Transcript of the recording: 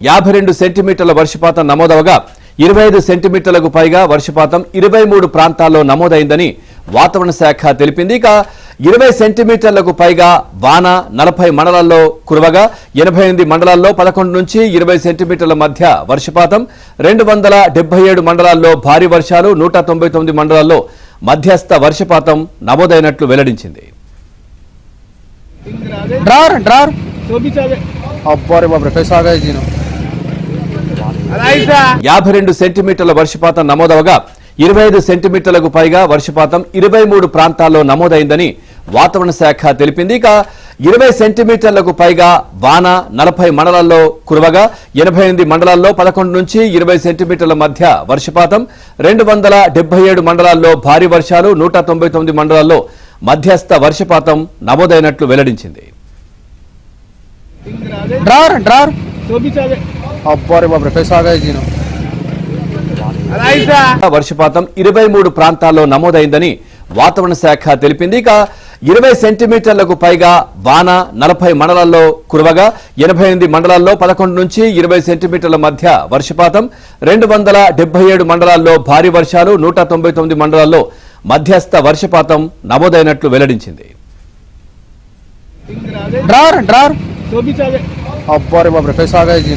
52 సెంటీమీటర్ల వర్షపాతం నమోదవగా 25 సెంటీమీటర్లకు పైగా వర్షపాతం 23 ప్రాంతాల్లో నమోదైందని వాతావరణ శాఖ తెలిపింది. ఇక 20 సెంటీమీటర్లకు పైగా వాన 40 మండలాల్లో కురవగా 88 మండలాల్లో 11 నుంచి 20 సెంటీమీటర్ల మధ్య వర్షపాతం, 277 మండలాల్లో భారీ వర్షాలు, 199 మండలాల్లో మధ్యస్థ వర్షపాతం నమోదైనట్లు వెల్లడించింది. अब्बारे बाप रे कैसा आ गए जी 52 సెంటీమీటర్ల వర్షపాతం నమోదవగా 25 సెంటీమీటర్లకు పైగా వర్షపాతం 23 ప్రాంతాల్లో నమోదైందని వాతావరణ శాఖ తెలిపింది. ఇక 20 సెంటీమీటర్లకు పైగా వాన 40 మండలాల్లో కురవగా 88 మండలాల్లో 11 నుంచి 20 సెంటీమీటర్ల మధ్య వర్షపాతం, 277 మండలాల్లో భారీ వర్షాలు, 199 మండలాల్లో మధ్యస్థ వర్షపాతం నమోదైనట్లు వెల్లడించింది. अब्बारे बाप रे कैसा आ गए जी వర్షపాతం 23 ప్రాంతాల్లో నమోదైందని వాతావరణ శాఖ తెలిపింది. ఇక 20 సెంటీమీటర్లకు పైగా వాన 40 మండలాల్లో కురవగా 88 మండలాల్లో 11 నుంచి 20 సెంటీమీటర్ల మధ్య వర్షపాతం, 277 మండలాల్లో భారీ వర్షాలు, 199 మండలాల్లో మధ్యస్థ వర్షపాతం నమోదైనట్లు వెల్లడించింది. अब्बारे बाप रे कैसा आ गए जी